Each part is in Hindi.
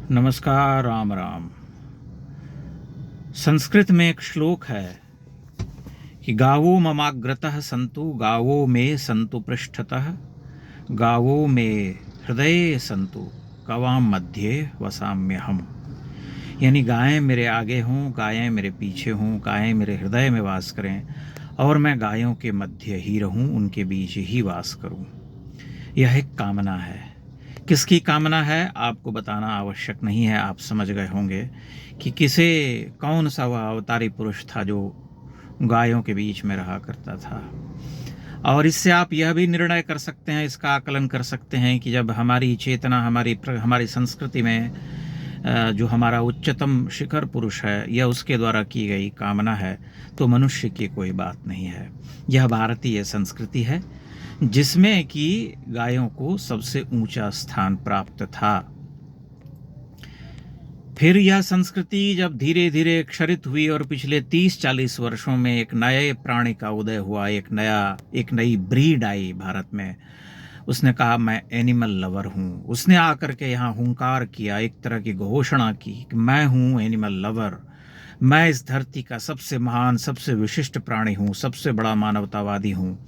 नमस्कार। राम राम। संस्कृत में एक श्लोक है कि गावो ममाग्रतः सन्तु गावो मे सन्तु पृष्ठतः गावो मे हृदये सन्तु गवां मध्ये वसाम्यहम्। यानी गायें मेरे आगे हों, गायें मेरे पीछे हों, गायें मेरे हृदय में वास करें और मैं गायों के मध्य ही रहूं, उनके बीच ही वास करूं। यह एक कामना है। किसकी कामना है आपको बताना आवश्यक नहीं है, आप समझ गए होंगे कि कौन सा वह अवतारी पुरुष था जो गायों के बीच में रहा करता था। और इससे आप यह भी निर्णय कर सकते हैं, इसका आकलन कर सकते हैं कि जब हमारी चेतना हमारी संस्कृति में जो हमारा उच्चतम शिखर पुरुष है यह उसके द्वारा की गई कामना है तो मनुष्य की कोई बात नहीं है। यह भारतीय संस्कृति है जिसमें कि गायों को सबसे ऊंचा स्थान प्राप्त था। फिर यह संस्कृति जब धीरे धीरे क्षरित हुई और पिछले 30-40 वर्षों में एक नए प्राणी का उदय हुआ, एक नई ब्रीड आई भारत में। उसने कहा मैं एनिमल लवर हूँ। उसने आकर के यहाँ हुंकार किया, एक तरह की घोषणा की कि मैं हूँ एनिमल लवर, मैं इस धरती का सबसे महान सबसे विशिष्ट प्राणी हूँ, सबसे बड़ा मानवतावादी हूँ।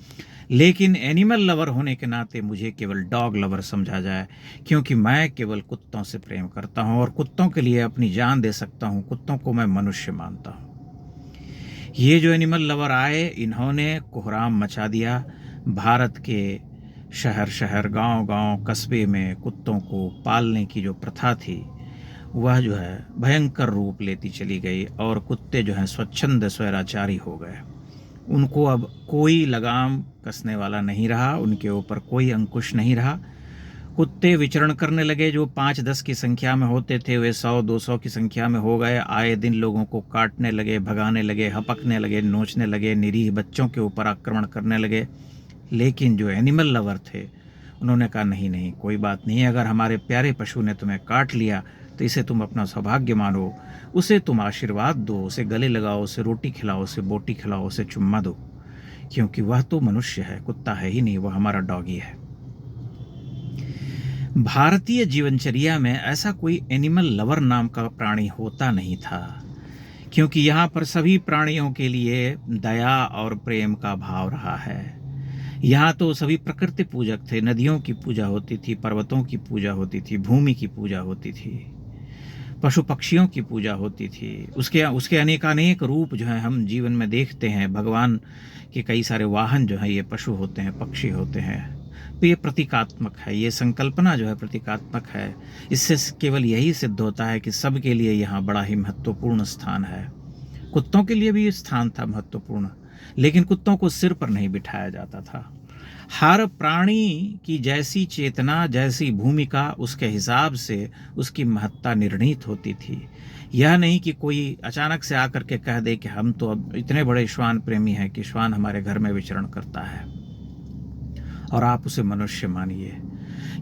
लेकिन एनिमल लवर होने के नाते मुझे केवल डॉग लवर समझा जाए, क्योंकि मैं केवल कुत्तों से प्रेम करता हूँ और कुत्तों के लिए अपनी जान दे सकता हूँ। कुत्तों को मैं मनुष्य मानता हूँ। ये जो एनिमल लवर आए, इन्होंने कोहराम मचा दिया। भारत के शहर शहर गांव गांव कस्बे में कुत्तों को पालने की जो प्रथा थी वह जो है भयंकर रूप लेती चली गई और कुत्ते जो हैं स्वच्छंद स्वैराचारी हो गए। उनको अब कोई लगाम कसने वाला नहीं रहा, उनके ऊपर कोई अंकुश नहीं रहा। कुत्ते विचरण करने लगे। जो 5-10 की संख्या में होते थे वे 100-200 की संख्या में हो गए। आए दिन लोगों को काटने लगे, भगाने लगे, हपकने लगे, नोचने लगे, निरीह बच्चों के ऊपर आक्रमण करने लगे। लेकिन जो एनिमल लवर थे उन्होंने कहा नहीं नहीं, कोई बात नहीं, अगर हमारे प्यारे पशु ने तुम्हें काट लिया तो इसे तुम अपना सौभाग्य मानो, उसे तुम आशीर्वाद दो, उसे गले लगाओ, उसे रोटी खिलाओ, उसे बोटी खिलाओ, उसे चुम्मा दो, क्योंकि वह तो मनुष्य है, कुत्ता है ही नहीं, वह हमारा डॉगी है। भारतीय जीवनचर्या में ऐसा कोई एनिमल लवर नाम का प्राणी होता नहीं था, क्योंकि यहाँ पर सभी प्राणियों के लिए दया और प्रेम का भाव रहा है। यहाँ तो सभी प्रकृति पूजक थे। नदियों की पूजा होती थी, पर्वतों की पूजा होती थी, भूमि की पूजा होती थी, पशु पक्षियों की पूजा होती थी। उसके अनेकानेक रूप जो है हम जीवन में देखते हैं। भगवान के कई सारे वाहन जो हैं ये पशु होते हैं, पक्षी होते हैं। तो ये प्रतीकात्मक है, ये संकल्पना जो है प्रतीकात्मक है। इससे केवल यही सिद्ध होता है कि सबके लिए यहाँ बड़ा ही महत्वपूर्ण स्थान है। कुत्तों के लिए भी स्थान था महत्वपूर्ण, लेकिन कुत्तों को सिर पर नहीं बिठाया जाता था। हर प्राणी की जैसी चेतना, जैसी भूमिका, उसके हिसाब से उसकी महत्ता निर्णीत होती थी। यह नहीं कि कोई अचानक से आकर के कह दे कि हम तो अब इतने बड़े श्वान प्रेमी हैं कि श्वान हमारे घर में विचरण करता है और आप उसे मनुष्य मानिए।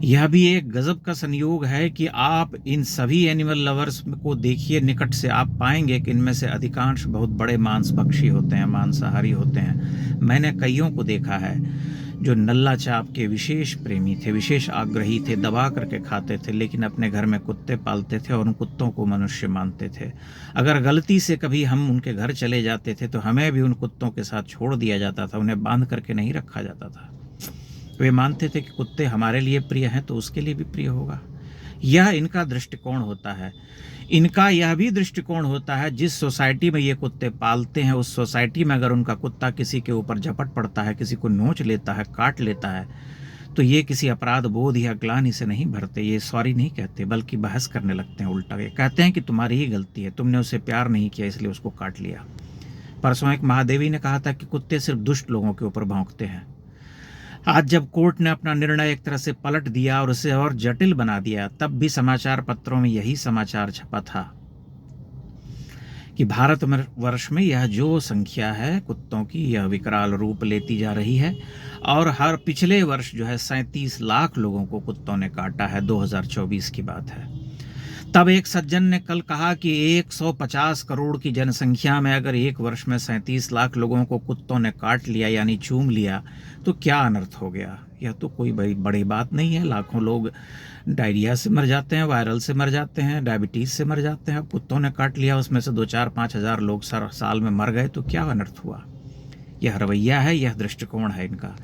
यह भी एक गजब का संयोग है कि आप इन सभी एनिमल लवर्स को देखिए निकट से, आप पाएंगे कि इनमें से अधिकांश बहुत बड़े मांस भक्षी होते हैं, मांसाहारी होते हैं। मैंने कईयों को देखा है जो नल्ला चाप के विशेष प्रेमी थे, विशेष आग्रही थे, दबा करके खाते थे, लेकिन अपने घर में कुत्ते पालते थे और उन कुत्तों को मनुष्य मानते थे। अगर गलती से कभी हम उनके घर चले जाते थे तो हमें भी उन कुत्तों के साथ छोड़ दिया जाता था, उन्हें बांध करके नहीं रखा जाता था। वे मानते थे कि कुत्ते हमारे लिए प्रिय हैं तो उसके लिए भी प्रिय होगा। यह इनका दृष्टिकोण होता है। इनका यह भी दृष्टिकोण होता है, जिस सोसाइटी में ये कुत्ते पालते हैं उस सोसाइटी में अगर उनका कुत्ता किसी के ऊपर झपट पड़ता है, किसी को नोच लेता है, काट लेता है, तो ये किसी अपराध बोध या ग्लानि से नहीं भरते। ये सॉरी नहीं कहते, बल्कि बहस करने लगते हैं। उल्टा ये कहते हैं कि तुम्हारी ही गलती है, तुमने उसे प्यार नहीं किया इसलिए उसको काट लिया। परसों एक महादेवी ने कहा था कि कुत्ते सिर्फ दुष्ट लोगों के ऊपर भौंकते हैं। आज जब कोर्ट ने अपना निर्णय एक तरह से पलट दिया और उसे और जटिल बना दिया, तब भी समाचार पत्रों में यही समाचार छपा था कि भारतवर्ष में यह जो संख्या है कुत्तों की, यह विकराल रूप लेती जा रही है और हर पिछले वर्ष जो है 37 लाख लोगों को कुत्तों ने काटा है। 2024 की बात है। तब एक सज्जन ने कल कहा कि 150 करोड़ की जनसंख्या में अगर एक वर्ष में 37 लाख लोगों को कुत्तों ने काट लिया यानी चूम लिया तो क्या अनर्थ हो गया। यह तो कोई बड़ी बात नहीं है। लाखों लोग डायरिया से मर जाते हैं, वायरल से मर जाते हैं, डायबिटीज़ से मर जाते हैं। अब कुत्तों ने काट लिया, उसमें से 2-4-5 हज़ार लोग साल में मर गए तो क्या अनर्थ हुआ। यह रवैया है, यह दृष्टिकोण है इनका।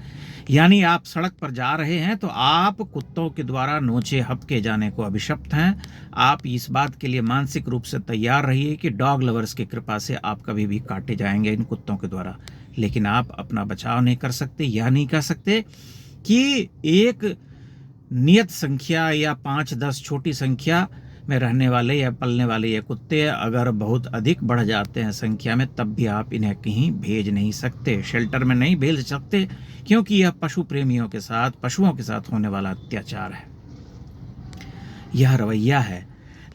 यानी आप सड़क पर जा रहे हैं तो आप कुत्तों के द्वारा नोचे हपके जाने को अभिशप्त हैं। आप इस बात के लिए मानसिक रूप से तैयार रहिए कि डॉग लवर्स की कृपा से आप कभी भी काटे जाएंगे इन कुत्तों के द्वारा, लेकिन आप अपना बचाव नहीं कर सकते। यह नहीं कह सकते कि एक नियत संख्या या 5-10 छोटी संख्या में रहने वाले या पलने वाले ये कुत्ते अगर बहुत अधिक बढ़ जाते हैं संख्या में, तब भी आप इन्हें कहीं भेज नहीं सकते, शेल्टर में नहीं भेज सकते, क्योंकि यह पशु प्रेमियों के साथ, पशुओं के साथ होने वाला अत्याचार है। यह रवैया है।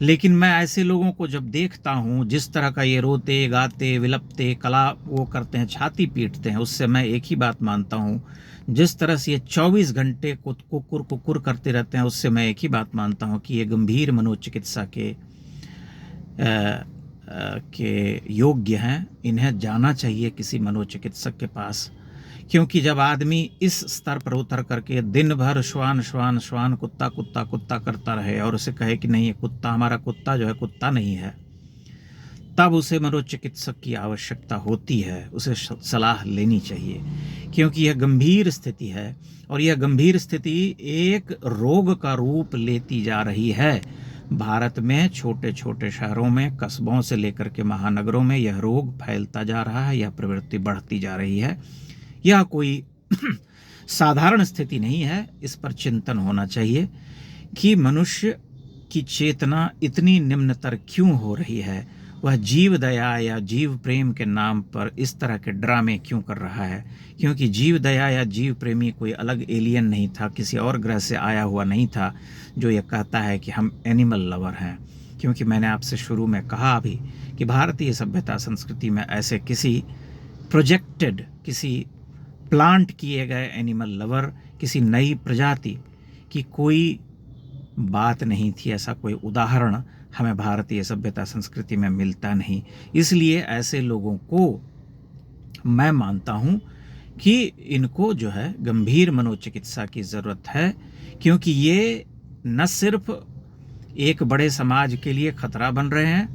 लेकिन मैं ऐसे लोगों को जब देखता हूँ जिस तरह का ये रोते गाते विलपते कला वो करते हैं, छाती पीटते हैं, उससे मैं एक ही बात मानता हूँ। जिस तरह से ये 24 घंटे कुकुर कुकुर करते रहते हैं, उससे मैं एक ही बात मानता हूँ कि ये गंभीर मनोचिकित्सा के योग्य हैं। इन्हें जाना चाहिए किसी मनोचिकित्सक के पास, क्योंकि जब आदमी इस स्तर पर उतर करके दिन भर श्वान श्वान श्वान कुत्ता कुत्ता कुत्ता करता रहे और उसे कहे कि नहीं ये कुत्ता, हमारा कुत्ता जो है कुत्ता नहीं है, तब उसे मनोचिकित्सक की आवश्यकता होती है, उसे सलाह लेनी चाहिए, क्योंकि यह गंभीर स्थिति है और यह गंभीर स्थिति एक रोग का रूप लेती जा रही है। भारत में छोटे छोटे शहरों में, कस्बों से लेकर के महानगरों में यह रोग फैलता जा रहा है, यह प्रवृत्ति बढ़ती जा रही है। यह कोई साधारण स्थिति नहीं है। इस पर चिंतन होना चाहिए कि मनुष्य की चेतना इतनी निम्नतर क्यों हो रही है। वह जीव दया या जीव प्रेम के नाम पर इस तरह के ड्रामे क्यों कर रहा है, क्योंकि जीव दया या जीव प्रेमी कोई अलग एलियन नहीं था, किसी और ग्रह से आया हुआ नहीं था जो यह कहता है कि हम एनिमल लवर हैं। क्योंकि मैंने आपसे शुरू में कहा अभी कि भारतीय सभ्यता संस्कृति में ऐसे किसी प्रोजेक्टेड, किसी प्लांट किए गए एनिमल लवर, किसी नई प्रजाति की कोई बात नहीं थी। ऐसा कोई उदाहरण हमें भारतीय सभ्यता संस्कृति में मिलता नहीं। इसलिए ऐसे लोगों को मैं मानता हूँ कि इनको जो है गंभीर मनोचिकित्सा की ज़रूरत है, क्योंकि ये न सिर्फ एक बड़े समाज के लिए खतरा बन रहे हैं,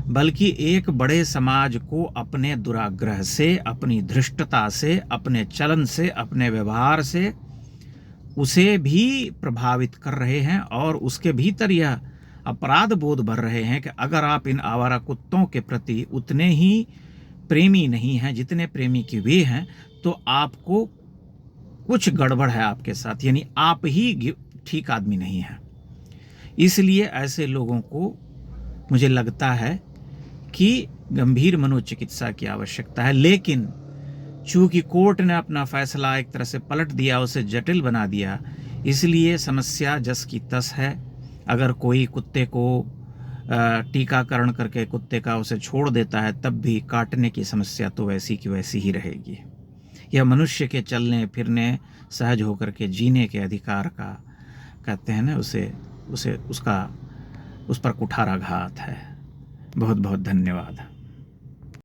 बल्कि एक बड़े समाज को अपने दुराग्रह से, अपनी धृष्टता से, अपने चलन से, अपने व्यवहार से उसे भी प्रभावित कर रहे हैं और उसके भीतर यह अपराध बोध भर रहे हैं कि अगर आप इन आवारा कुत्तों के प्रति उतने ही प्रेमी नहीं हैं जितने प्रेमी के वे हैं, तो आपको कुछ गड़बड़ है आपके साथ, यानी आप ही ठीक आदमी नहीं हैं। इसलिए ऐसे लोगों को मुझे लगता है कि गंभीर मनोचिकित्सा की आवश्यकता है। लेकिन चूंकि कोर्ट ने अपना फैसला एक तरह से पलट दिया, उसे जटिल बना दिया, इसलिए समस्या जस की तस है। अगर कोई कुत्ते को टीकाकरण करके कुत्ते का उसे छोड़ देता है, तब भी काटने की समस्या तो वैसी की वैसी ही रहेगी। यह मनुष्य के चलने फिरने, सहज होकर के जीने के अधिकार का कहते हैं ना, उस पर कुठाराघात है। बहुत बहुत धन्यवाद।